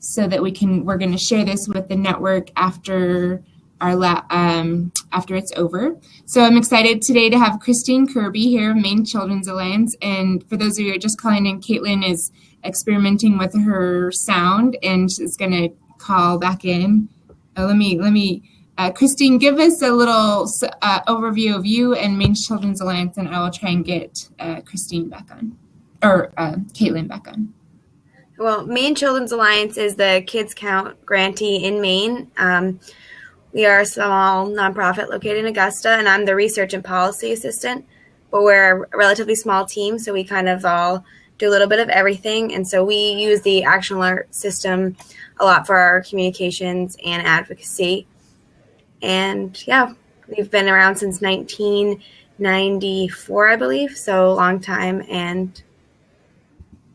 so that we're going to share this with the network after after it's over. So I'm excited today to have Christine Kirby here, Maine Children's Alliance. And for those of you who are just calling in, Caitlin is experimenting with her sound and she's going to call back in. Christine, give us a little overview of you and Maine Children's Alliance, and I will try and get Christine back on, or Caitlin back on. Well, Maine Children's Alliance is the Kids Count grantee in Maine. We are a small nonprofit located in Augusta, and I'm the research and policy assistant, but we're a relatively small team, so we kind of all do a little bit of everything. And so we use the action alert system a lot for our communications and advocacy. And yeah, we've been around since 1994, I believe, so a long time. And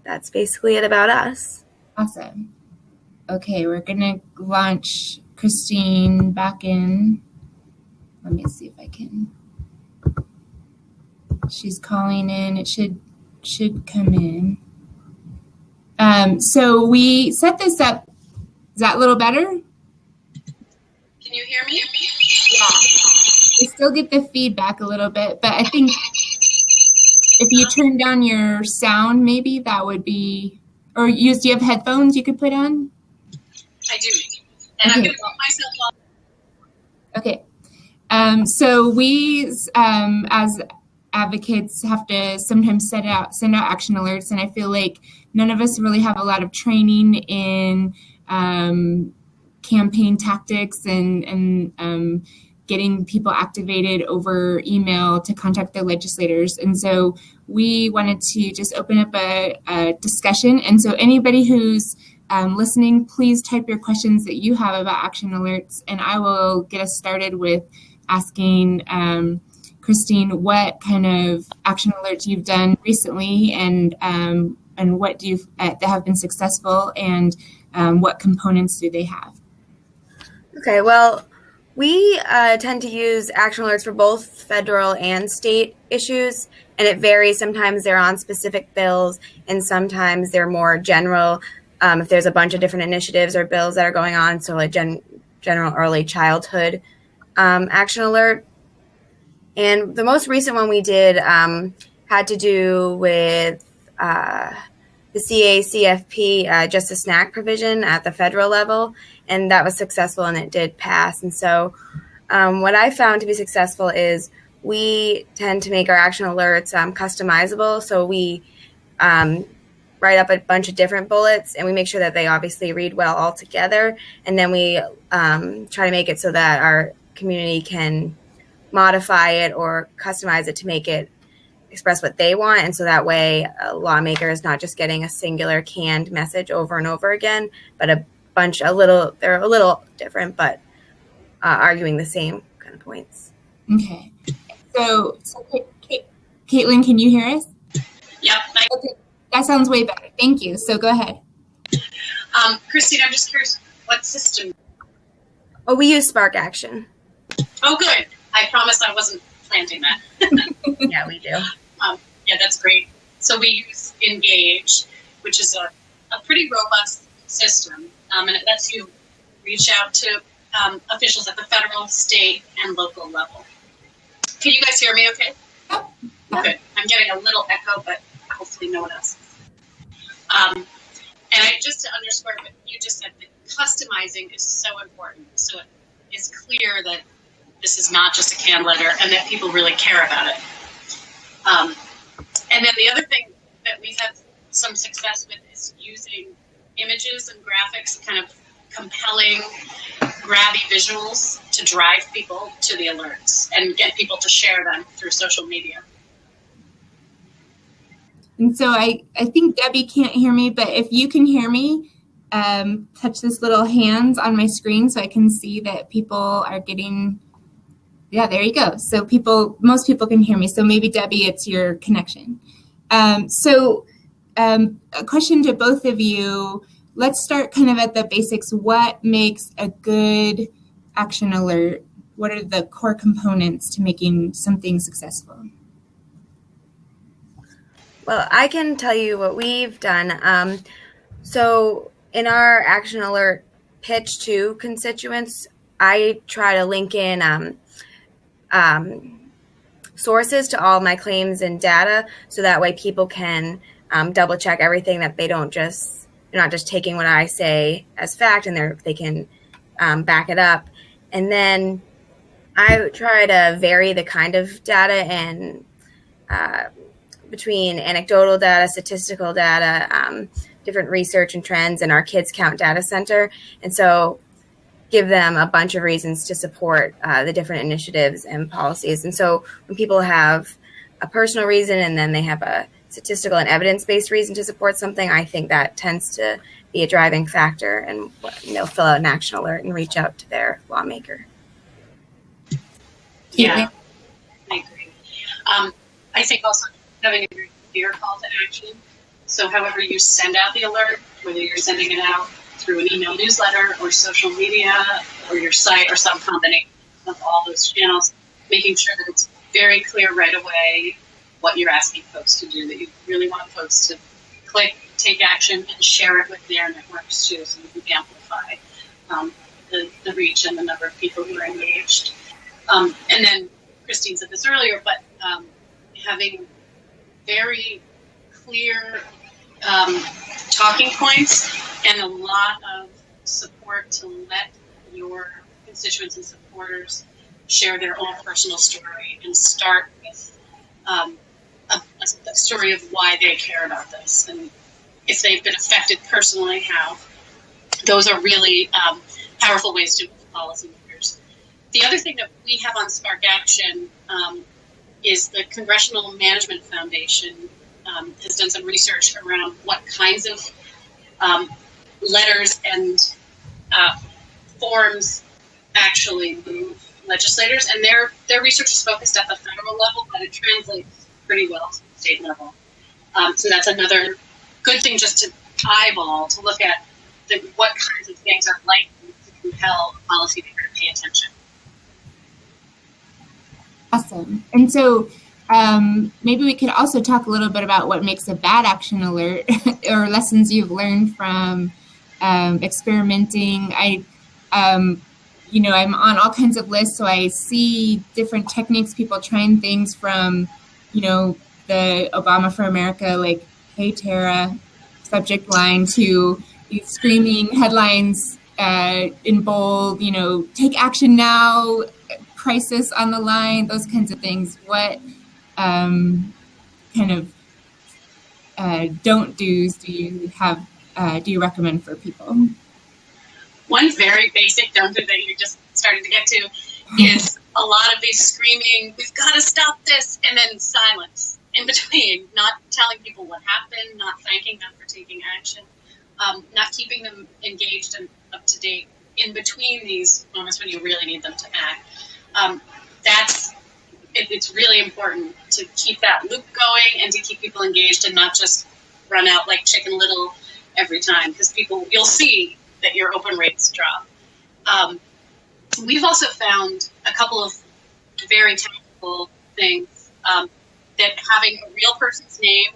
that's basically it about us. Awesome. Okay, we're going to launch Christine back in. Let me see if I can. She's calling in. It should come in. So we set this up. Is that a little better? Can you hear me? Yeah. We still get the feedback a little bit, but I think if you turn down your sound, maybe that would be, or do you have headphones you could put on? I do. And okay. I'm going to put myself on. Okay. So we, as advocates, have to sometimes send out action alerts, and I feel like none of us really have a lot of training in campaign tactics and getting people activated over email to contact their legislators. And so we wanted to just open up a discussion. And so anybody who's listening, please type your questions that you have about action alerts, and I will get us started with asking Christine what kind of action alerts you've done recently, and what do you that have been successful, and what components do they have? Okay, well, we tend to use action alerts for both federal and state issues, and it varies. Sometimes they're on specific bills, and sometimes they're more general. If there's a bunch of different initiatives or bills that are going on, so like general early childhood action alert. And the most recent one we did had to do with the CACFP, just a snack provision at the federal level, and that was successful and it did pass. And so what I found to be successful is we tend to make our action alerts customizable. So we write up a bunch of different bullets, and we make sure that they obviously read well all together. And then we try to make it so that our community can modify it or customize it to make it express what they want. And so that way a lawmaker is not just getting a singular canned message over and over again, but they're a little different, but arguing the same kind of points. Okay. So Caitlin, can you hear us? Yep. Okay. That sounds way better. Thank you. So go ahead. Christine, I'm just curious, what system? Oh, we use Spark Action. Oh, good. I promise I wasn't planting that. Yeah, we do. Yeah, that's great. So we use Engage, which is a pretty robust system, and it lets you reach out to officials at the federal, state, and local level. Can you guys hear me okay? Yep. Good. I'm getting a little echo, but hopefully no one else. And just to underscore what you just said, that customizing is so important. So it is clear that this is not just a canned letter and that people really care about it. And then the other thing that we've had some success with is using images and graphics, kind of compelling, grabby visuals to drive people to the alerts and get people to share them through social media. And so I think Debbie can't hear me, but if you can hear me, touch this little hands on my screen so I can see that people are getting, yeah, there you go. So most people can hear me. So maybe Debbie, it's your connection. A question to both of you. Let's start kind of at the basics. What makes a good action alert? What are the core components to making something successful? Well, I can tell you what we've done. So in our action alert pitch to constituents, I try to link in sources to all my claims and data, so that way people can double check everything, that they're not just taking what I say as fact, and they can back it up. And then I try to vary the kind of data and between anecdotal data, statistical data, different research and trends in our Kids Count data center. And so give them a bunch of reasons to support the different initiatives and policies. And so when people have a personal reason and then they have a statistical and evidence-based reason to support something, I think that tends to be a driving factor, and they'll fill out an action alert and reach out to their lawmaker. Yeah, I agree. I think also having a very clear call to action. So however you send out the alert, whether you're sending it out through an email newsletter or social media or your site or some combination of all those channels, making sure that it's very clear right away what you're asking folks to do, that you really want folks to click, take action, and share it with their networks too, so you can amplify the reach and the number of people who are engaged. And then Christine said this earlier, but having very clear talking points and a lot of support to let your constituents and supporters share their own personal story, and start with a story of why they care about this, and if they've been affected personally, how. Those are really powerful ways to move policymakers. The other thing that we have on Spark Action is the Congressional Management Foundation has done some research around what kinds of letters and forms actually move legislators, and their research is focused at the federal level, but it translates pretty well to the state level. So that's another good thing just to eyeball, to look at what kinds of things are likely to compel a policymaker to pay attention. Awesome. And so maybe we could also talk a little bit about what makes a bad action alert or lessons you've learned from experimenting. I'm on all kinds of lists, so I see different techniques, people trying things from, the Obama for America, like, "Hey, Tara," subject line, to these screaming headlines in bold, "Take action now, crisis on the line," those kinds of things. What kind of don't do's do you recommend for people? One very basic don't do that you just started to get to is a lot of these screaming, "We've got to stop this," and then silence in between, not telling people what happened, not thanking them for taking action, not keeping them engaged and up to date in between these moments when you really need them to act. It's really important to keep that loop going and to keep people engaged and not just run out like Chicken Little every time, because you'll see that your open rates drop. We've also found a couple of very tactical things, that having a real person's name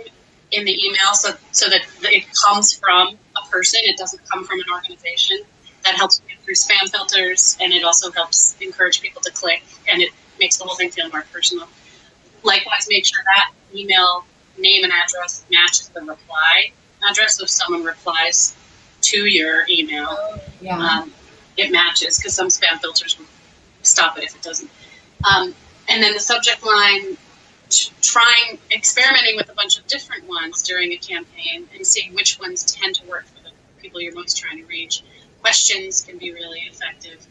in the email so that it comes from a person, it doesn't come from an organization. That helps get through spam filters, and it also helps encourage people to click, and it makes the whole thing feel more personal. Likewise, make sure that email name and address matches the reply address. So if someone replies to your email, it matches, because some spam filters will stop it if it doesn't. And then the subject line, experimenting with a bunch of different ones during a campaign and seeing which ones tend to work for the people you're most trying to reach. Questions can be really effective.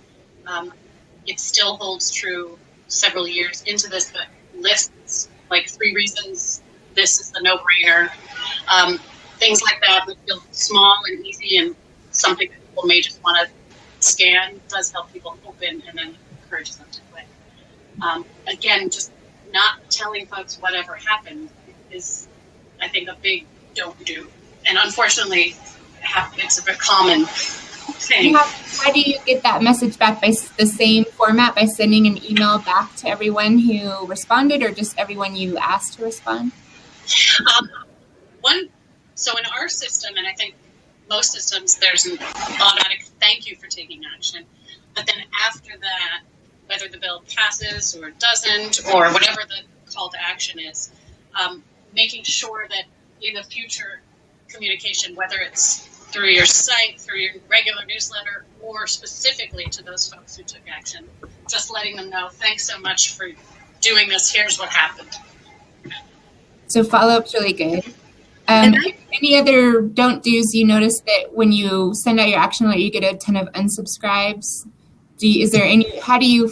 It still holds true several years into this, but lists, like 3 reasons this is the no-brainer, things like that feel small and easy, and something that people may just want to scan does help people open and then encourages them to click. Again, just not telling folks whatever happened is, I think, a big don't do. And unfortunately, it's a very common thing. How do you get that message back? By the same format, by sending an email back to everyone who responded, or just everyone you asked to respond? So in our system, and I think most systems, there's an automatic thank you for taking action. But then after that, whether the bill passes or doesn't, or whatever the call to action is, making sure that in the future communication, whether it's through your site, through your regular newsletter, or specifically to those folks who took action, just letting them know, thanks so much for doing this, here's what happened. So follow-up's really good. Any other don't do's? You notice that when you send out your action alert, you get a ton of unsubscribes. How do you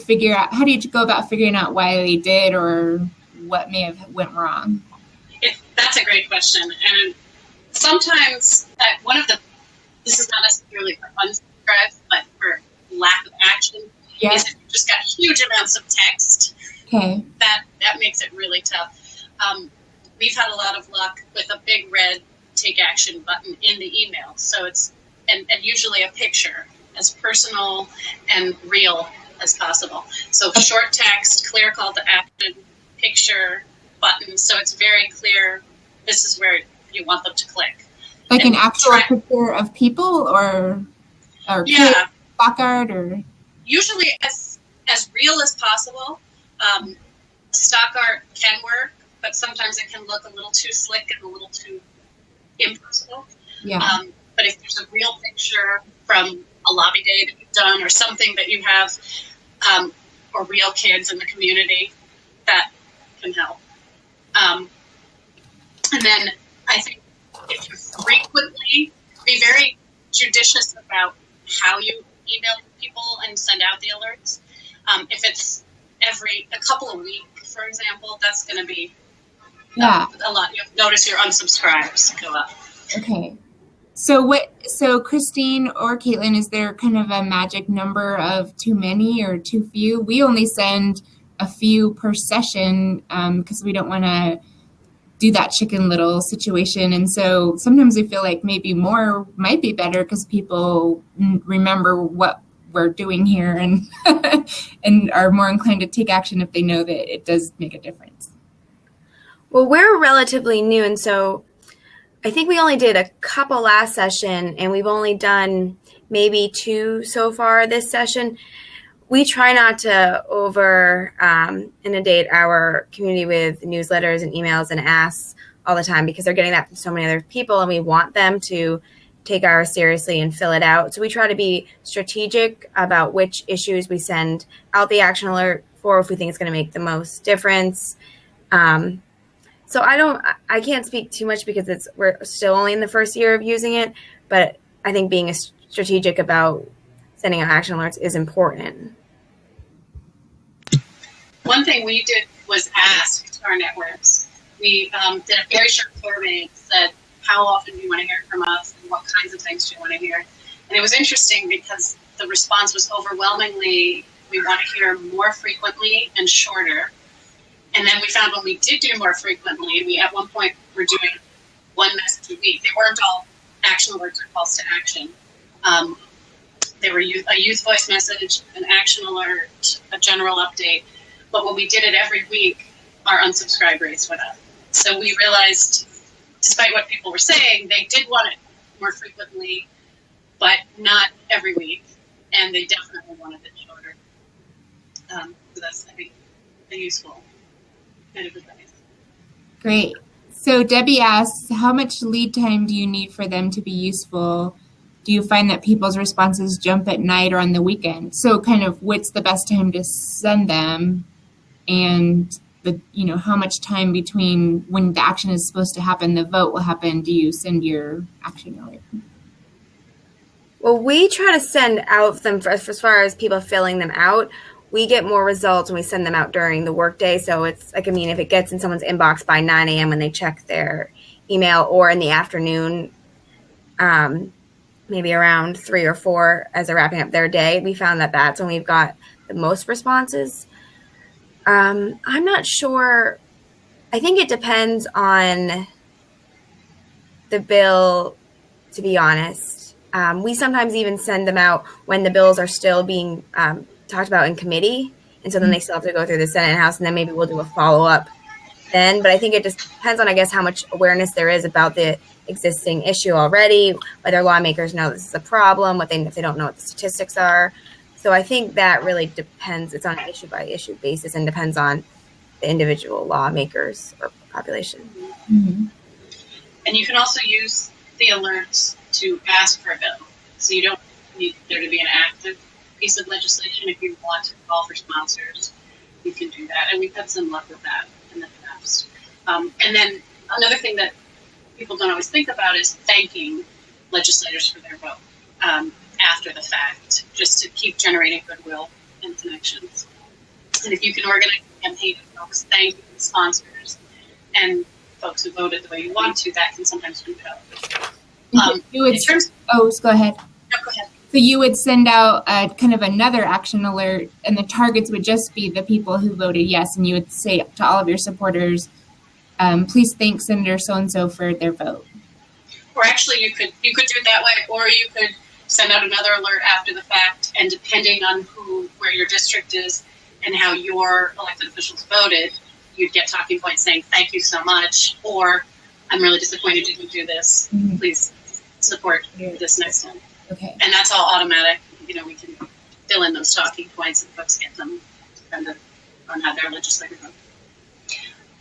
go about figuring out why they did or what may have went wrong? That's a great question. And sometimes this is not necessarily for unsubscribes, but for lack of action, is that you just got huge amounts of text. Okay. That makes it really tough. We've had a lot of luck with a big red take action button in the email. So it's, and usually a picture, as personal and real as possible. So short text, clear call to action, picture, button. So it's very clear this is where you want them to click. Like an actual picture of people or stock art or? Usually as real as possible. Stock art can work, but sometimes it can look a little too slick and a little too impersonal. Yeah. But if there's a real picture from a lobby day that you've done or something that you have, or real kids in the community, that can help. And then I think if you frequently be very judicious about how you email people and send out the alerts. If it's a couple of weeks, for example, that's going to be a lot. You'll notice your unsubscribes go up. Okay. So Christine or Caitlin, is there kind of a magic number of too many or too few? We only send a few per session because we don't want to do that Chicken Little situation. And so sometimes we feel like maybe more might be better because people remember what we're doing here and and are more inclined to take action if they know that it does make a difference. Well, we're relatively new, and so I think we only did a couple last session, and we've only done maybe 2 so far this session. We try not to inundate our community with newsletters and emails and asks all the time because they're getting that from so many other people, and we want them to take ours seriously and fill it out. So we try to be strategic about which issues we send out the action alert for if we think it's going to make the most difference. So I can't speak too much because we're still only in the first year of using it, but I think being strategic about sending out action alerts is important. One thing we did was asked our networks. We did a very short survey and said, how often do you want to hear from us and what kinds of things do you want to hear? And it was interesting because the response was overwhelmingly, we want to hear more frequently and shorter. And then we found when we did do more frequently, we at one point were doing one message a week. They weren't all action alerts or calls to action. They were a youth voice message, an action alert, a general update. But when we did it every week, our unsubscribe rates went up. So we realized, despite what people were saying, they did want it more frequently, but not every week. And they definitely wanted it shorter. So that's, I think, a useful bit of advice. Great. So Debbie asks, how much lead time do you need for them to be useful? Do you find that people's responses jump at night or on the weekend? So kind of what's the best time to send them, and how much time between when the action is supposed to happen, the vote will happen, do you send your action alert? Well, we try to send out them as far as people filling them out. We get more results when we send them out during the workday. So it's like, if it gets in someone's inbox by 9 a.m. when they check their email, or in the afternoon, maybe around 3 or 4 as they're wrapping up their day, we found that that's when we've got the most responses. I'm not sure. I think it depends on the bill, to be honest. We sometimes even send them out when the bills are still being talked about in committee. And so then they still have to go through the Senate and House, and then maybe we'll do a follow-up then, but I think it just depends on, I guess, how much awareness there is about the existing issue already, whether lawmakers know this is a problem, if they don't know what the statistics are. So I think that really depends. It's on an issue by issue basis and depends on the individual lawmakers or population. Mm-hmm. And you can also use the alerts to ask for a bill. So you don't need there to be an active piece of legislation. If you want to call for sponsors, you can do that. And we've had some luck with that in the past. And then another thing that people don't always think about is thanking legislators for their vote after the fact, just to keep generating goodwill and connections. And if you can organize a campaign of folks thanking sponsors and folks who voted the way you want to, that can sometimes compel. Go ahead. No, go ahead. So you would send out kind of another action alert, and the targets would just be the people who voted yes, and you would say to all of your supporters, please thank Senator so-and-so for their vote. Or actually, you could do it that way, or you could send out another alert after the fact, and depending on where your district is and how your elected officials voted, you'd get talking points saying, thank you so much, or I'm really disappointed you didn't do this. Mm-hmm. Please support this next time. Okay. And that's all automatic. You know, we can fill in those talking points and folks get them depending on how their legislators vote.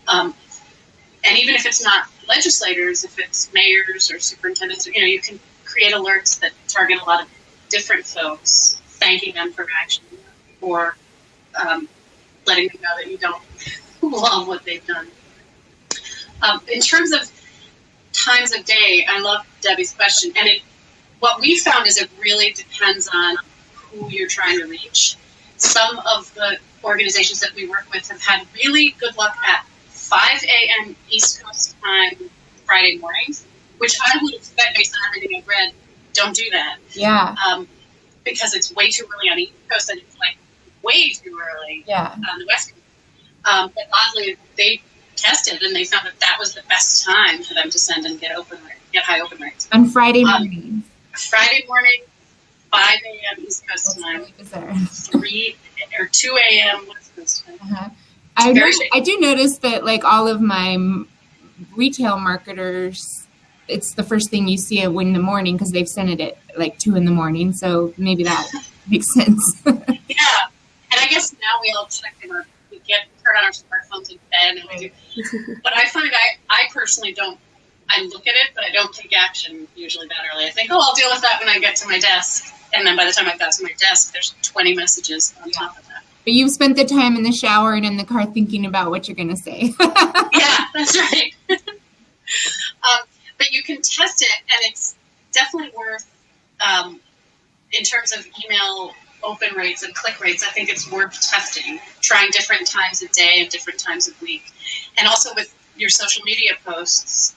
And even if it's not legislators, if it's mayors or superintendents, you know, you can create alerts that target a lot of different folks, thanking them for action or letting them know that you don't love what they've done. In terms of times of day, I love Debbie's question. And what we found is it really depends on who you're trying to reach. Some of the organizations that we work with have had really good luck at 5 a.m. East Coast time Friday mornings, which I would expect based on everything I've read, don't do that. Yeah. Because it's way too early on the East Coast and it's like way too early on the West Coast. But oddly, they tested and they found that was the best time for them to send and get high open rates. On Friday morning. Friday morning, 5 a.m. East Coast time, really bizarre. 3 or 2 a.m. West Coast time. Uh-huh. I do notice that, like, all of my retail marketers, it's the first thing you see in the morning because they've sent it at like 2 a.m. So maybe that makes sense. Yeah, and I guess now we all check we turn on our smartphones in bed and we do. But I find I personally don't. I look at it, but I don't take action usually that early. I think, I'll deal with that when I get to my desk. And then by the time I got to my desk, there's 20 messages on top of that. But you've spent the time in the shower and in the car thinking about what you're going to say. Yeah, that's right. But you can test it, and it's definitely worth, in terms of email open rates and click rates, I think it's worth testing, trying different times of day and different times of week. And also with your social media posts,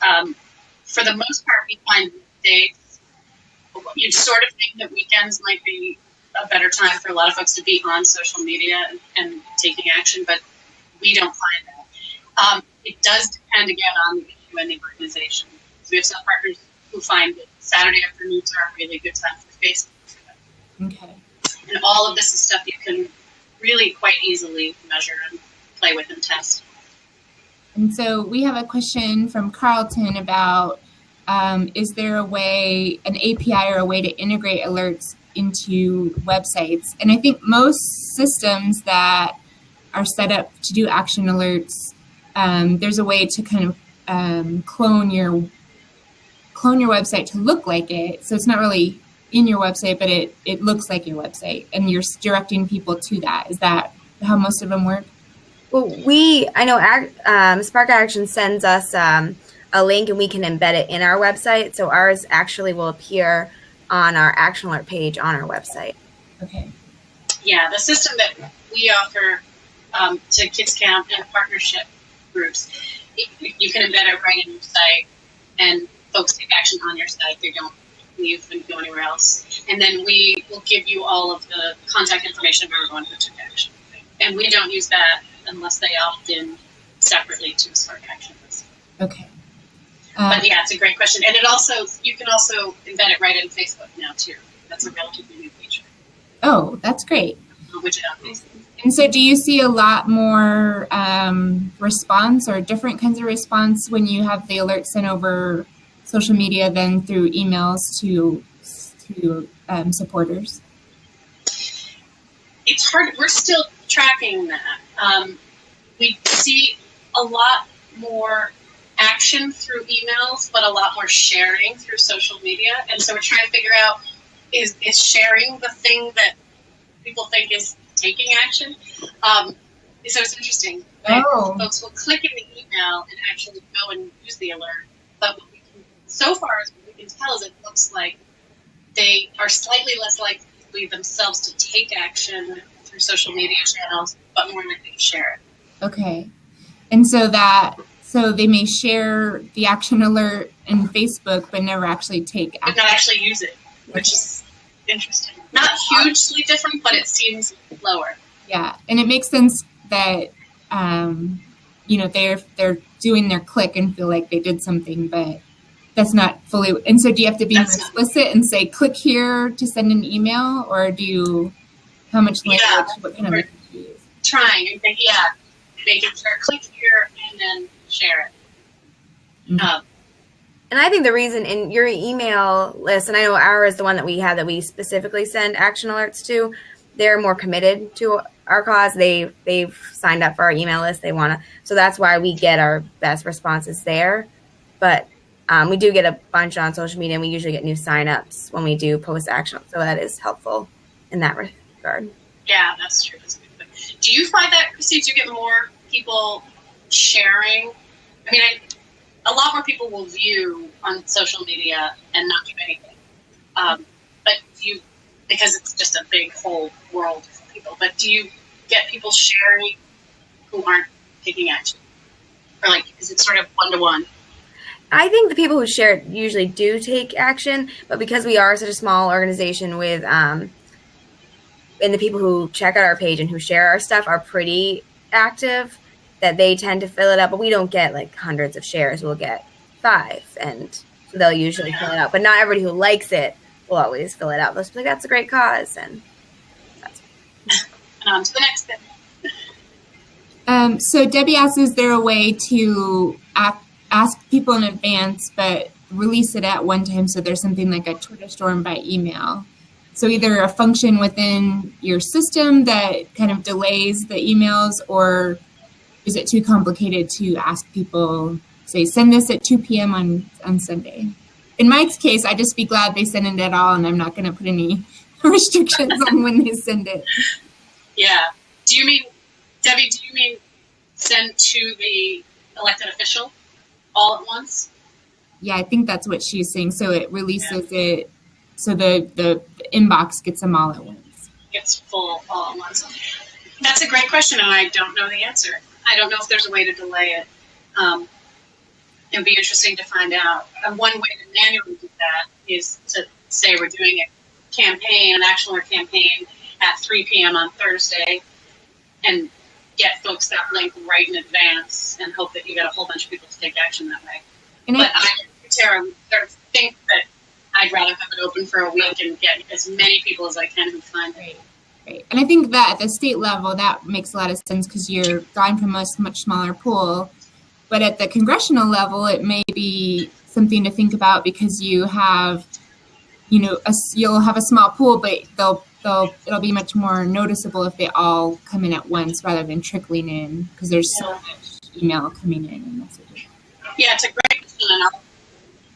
for the most part, we find days, you sort of think that weekends might be a better time for a lot of folks to be on social media and taking action, but we don't find that. It does depend, again, on the issue and the organization. So we have some partners who find that Saturday afternoons are a really good time for Facebook. Okay. And all of this is stuff you can really quite easily measure and play with and test. And so we have a question from Carlton about, is there an API or a way to integrate alerts into websites? And I think most systems that are set up to do action alerts, there's a way to kind of clone your website to look like it. So it's not really in your website, but it looks like your website, and you're directing people to that. Is that how most of them work? Well, I know Spark Action sends us a link, and we can embed it in our website. So ours actually will appear on our action alert page on our website. Okay. Yeah, the system that we offer to Kids Camp and partnership groups, you can embed it right in your site, and folks take action on your site. They don't leave and go anywhere else. And then we will give you all of the contact information of everyone who took action. And we don't use that unless they opt in separately to a Spark Action list. Okay. But yeah, it's a great question. And you can also embed it right in Facebook now too. That's a relatively new feature. Oh, that's great. widget on Facebook. And so do you see a lot more response or different kinds of response when you have the alerts sent over social media than through emails to supporters? It's hard. We're still tracking that. We see a lot more action through emails, but a lot more sharing through social media. And so we're trying to figure out, is sharing the thing that people think is taking action? So it's interesting. Folks will click in the email and actually go and use the alert. But what we can, so far as we can tell is it looks like they are slightly less likely themselves to take action through social media channels, but more likely to share it. Okay. And so they may share the action alert in Facebook, but never actually take action. But not actually use it, which is interesting. Not hugely different, but it seems lower. Yeah, and it makes sense that they're doing their click and feel like they did something, but that's not fully. And so, do you have to be more explicit and say click here to send an email, or do you? How much language? Yeah, what kind of language do you use? Trying and making sure click here and then share it. Mm-hmm. And I think the reason in your email list, and I know ours is the one that we have that we specifically send action alerts to, they're more committed to our cause. They've signed up for our email list. They want to, so that's why we get our best responses there. But we do get a bunch on social media, and we usually get new signups when we do post action. So that is helpful in that regard. Yeah, that's true. That's good. Do you find that, Christy, do you get more people sharing? I mean, a lot more people will view on social media and not do anything. But because it's just a big whole world of people, but do you get people sharing who aren't taking action? Or is it sort of one-to-one? I think the people who share it usually do take action, but because we are such a small organization with, and the people who check out our page and who share our stuff are pretty active, that they tend to fill it up, but we don't get hundreds of shares. We'll get 5, and so they'll usually fill it out. But not everybody who likes it will always fill it out. They'll be like, that's a great cause, and that's and on to the next thing. So Debbie asks, is there a way to ask people in advance, but release it at one time so there's something like a Twitter storm by email? So either a function within your system that kind of delays the emails, or is it too complicated to ask people, say, send this at 2 p.m. on Sunday? In Mike's case, I just be glad they send it at all, and I'm not going to put any restrictions on when they send it. Yeah. Debbie, do you mean send to the elected official all at once? Yeah, I think that's what she's saying. So it releases it, so the inbox gets them all at once. Gets full all at once. That's a great question, and I don't know the answer. I don't know if there's a way to delay it. It'd be interesting to find out. And one way to manually do that is to say we're doing an action alert campaign at 3 p.m. on Thursday, and get folks that link right in advance and hope that you get a whole bunch of people to take action that way. But Tara, I think that I'd rather have it open for a week and get as many people as I can who find it. Right. And I think that at the state level, that makes a lot of sense because you're drawing from a much smaller pool. But at the congressional level, it may be something to think about because you have, you'll have a small pool, but it'll be much more noticeable if they all come in at once rather than trickling in because there's so much email coming in and messages. Yeah, it's a great question, and I'll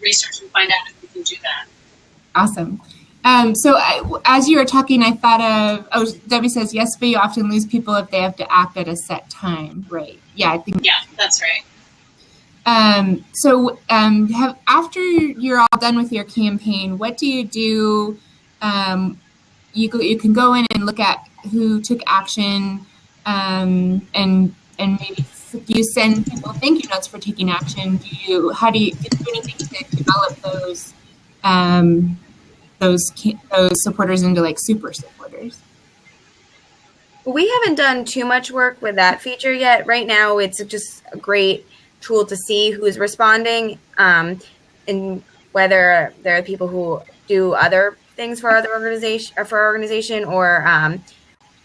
research and find out if we can do that. Awesome. So as you were talking, I thought of, Debbie says, yes, but you often lose people if they have to act at a set time. Right. Yeah, I think. Yeah, that's right. After you're all done with your campaign, what do you do? You can go in and look at who took action, and maybe you send people thank you notes for taking action. Do you do anything to develop those supporters into super supporters? We haven't done too much work with that feature yet. Right now, it's just a great tool to see who's responding, and whether there are people who do other things for our organization, or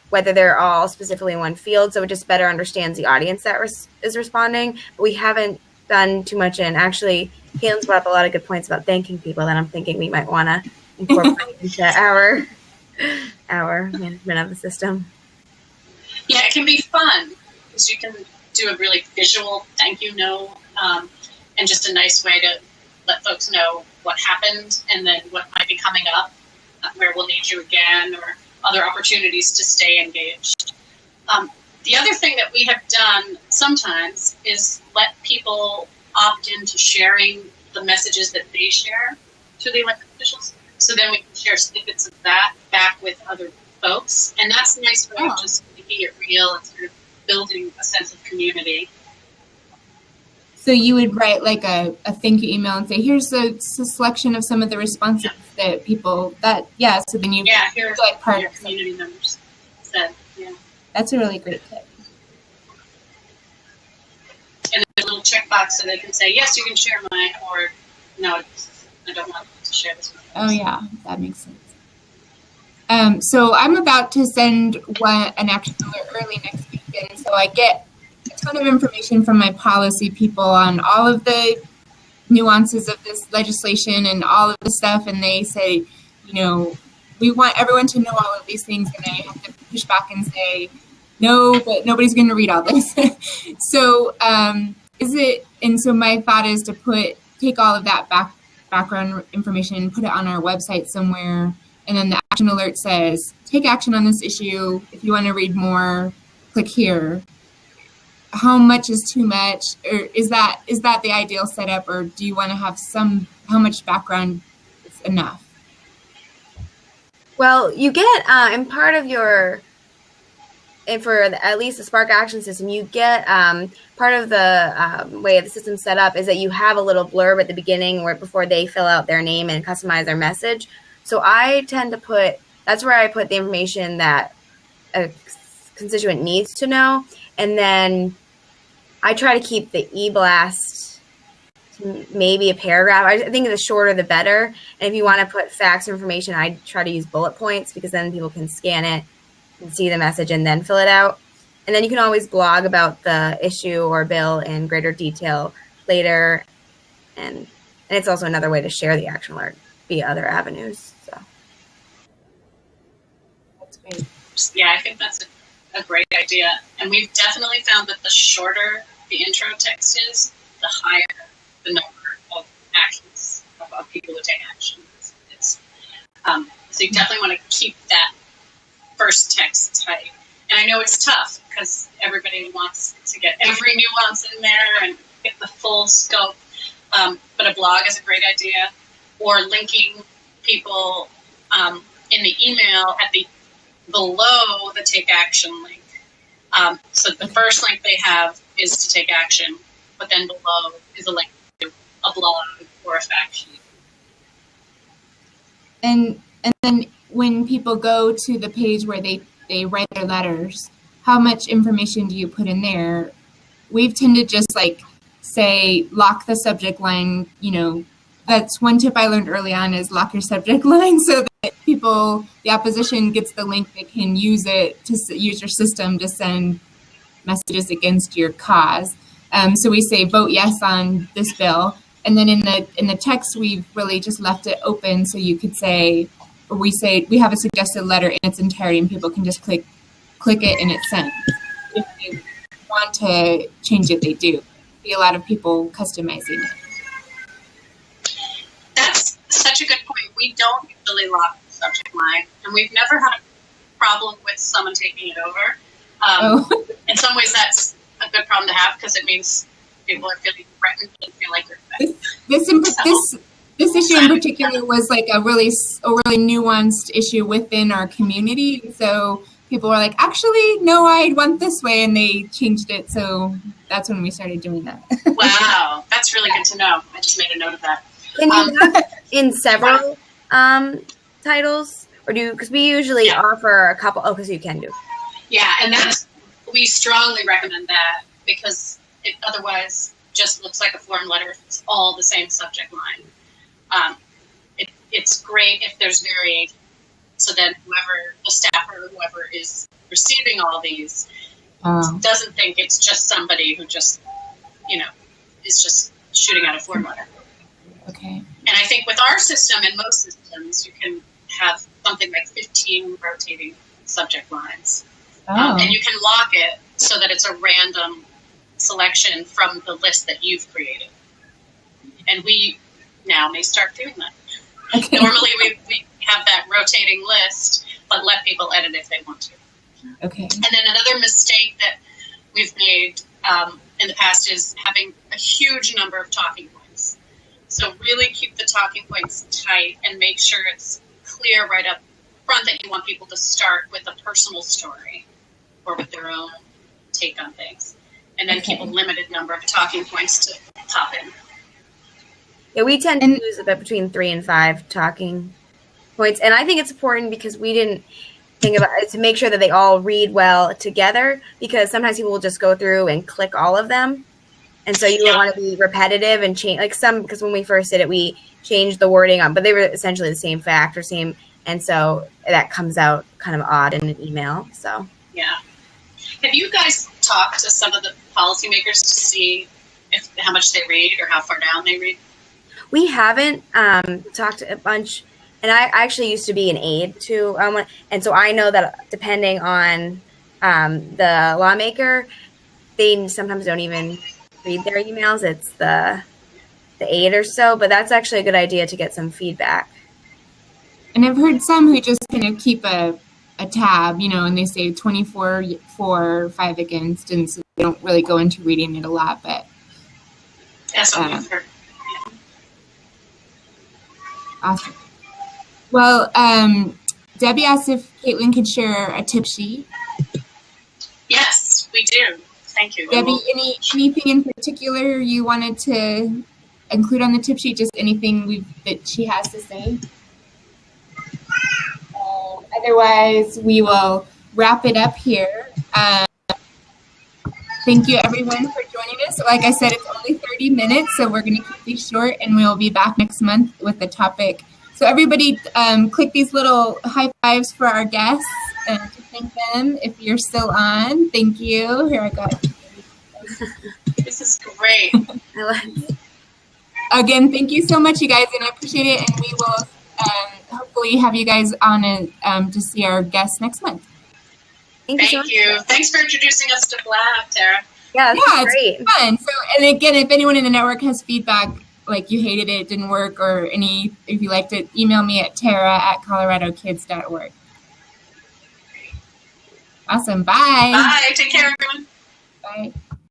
whether they're all specifically in one field. So it just better understands the audience that is responding. But we haven't done too much in. Actually, Caitlin's brought up a lot of good points about thanking people that I'm thinking we might want to incorporate into our management of the system. Yeah, it can be fun because you can do a really visual thank you note, and just a nice way to let folks know what happened and then what might be coming up, where we'll need you again, or other opportunities to stay engaged. The other thing that we have done sometimes is let people opt into sharing the messages that they share to the elected officials. So then we can share snippets of that back with other folks. And that's a nice way of just making it real and sort of building a sense of community. So you would write like a thank you email and say, here's a selection of some of the responses that people so then you here's like part your community members said. Yeah. That's a really great tip. And there's a little checkbox so they can say, yes, you can share mine, or no, I don't want to share this one. Oh yeah, that makes sense. So I'm about to send an action alert early next week, and so I get a ton of information from my policy people on all of the nuances of this legislation and all of the stuff, and they say, we want everyone to know all of these things, and I have to push back and say, no, but nobody's going to read all this. So so my thought is to take all of that background information and put it on our website somewhere, and then the action alert says, take action on this issue. If you want to read more, click here. How much is too much? Or is that the ideal setup, or do you want to have how much background is enough? Well, you get, in part of your, and for at least the Spark Action system, you get part of the way the system's set up is that you have a little blurb at the beginning before they fill out their name and customize their message. So I tend to that's where I put the information that a constituent needs to know. And then I try to keep the e-blast maybe a paragraph. I think the shorter the better. And if you want to put facts or information, I try to use bullet points because then people can scan it and see the message and then fill it out. And then you can always blog about the issue or bill in greater detail later. And it's also another way to share the action alert via other avenues. So that's great. Yeah, I think that's a great idea. And we've definitely found that the shorter the intro text is, the higher the number of actions, of people who take action. So you definitely want to keep that first text tight. And I know it's tough because everybody wants to get every nuance in there and get the full scope. But a blog is a great idea, or linking people in the email below the take action link. So the first link they have is to take action, but then below is a link to a blog or a fact sheet. And then when people go to the page where they write their letters, how much information do you put in there? We've tended just say lock the subject line. That's one tip I learned early on is lock your subject line so that the opposition gets the link, they can use it to use your system to send messages against your cause. So we say vote yes on this bill. And then in the text, we've really just left it open so you could say, or we say we have a suggested letter in its entirety and people can just click it and it's sent. If they want to change it, they do. See a lot of people customizing it. That's such a good point. We don't usually lock the subject line, and we've never had a problem with someone taking it over. In some ways, that's a good problem to have because it means people are feeling threatened and feel like they're This issue in particular was a really nuanced issue within our community. So people were like, actually, no, I want this way, and they changed it. So that's when we started doing that. Wow, that's really good to know. I just made a note of that. Can you have in several titles, or because we usually offer a couple? Oh, because you can do. Yeah, and we strongly recommend that because it otherwise just looks like a form letter if it's all the same subject line. It's great if there's variation, so then the staffer or whoever is receiving all these Oh, doesn't think it's just somebody who just, is just shooting out a form letter. okay. And I think with our system and most systems, you can have something like 15 rotating subject lines. Oh, And you can lock it so that it's a random selection from the list that you've created. And we now may start doing that. okay. Normally we have that rotating list, but let people edit if they want to. Okay. And then another mistake that we've made in the past is having a huge number of talking points. So really keep the talking points tight and make sure it's clear right up front that you want people to start with a personal story or with their own take on things. And then keep a limited number of talking points to pop in. Yeah, we tend to use about between 3 and 5 talking points. And I think it's important because we didn't think about it to make sure that they all read well together, because sometimes people will just go through and click all of them. And so you don't want to be repetitive and change, like some, because when we first did it, we changed the wording on, but they were essentially the same fact or same. And so that comes out kind of odd in an email. So, yeah. Have you guys talked to some of the policymakers to see how much they read or how far down they read? we haven't talked a bunch. And I actually used to be an aide to, and so I know that depending on the lawmaker, they sometimes don't even read their emails. It's the aide or so, but that's actually a good idea to get some feedback. And I've heard some who just kind of keep a tab, and they say 24 for, 5 against, and so they don't really go into reading it a lot, but That's what we've heard. awesome. Well, Debbie asked if Caitlin could share a tip sheet. Yes, we do. Thank you. Debbie, anything in particular you wanted to include on the tip sheet? Just anything that she has to say? Otherwise, we will wrap it up here. Thank you, everyone, for joining us. Like I said, it's only 30 minutes, so we're going to keep these short, and we'll be back next month with the topic. So everybody, click these little high fives for our guests to thank them. If you're still on, thank you. Here I go. This is great. Again, thank you so much, you guys, and I appreciate it. And we will hopefully have you guys on to see our guests next month. Thank you. Thanks for introducing us to Blab, Tara. Yeah, it's great. Fun. So, and again, if anyone in the network has feedback, like you hated it, didn't work, or if you liked it, email me at tara@coloradokids.org. Awesome. Bye. Bye. Take care, everyone. Bye.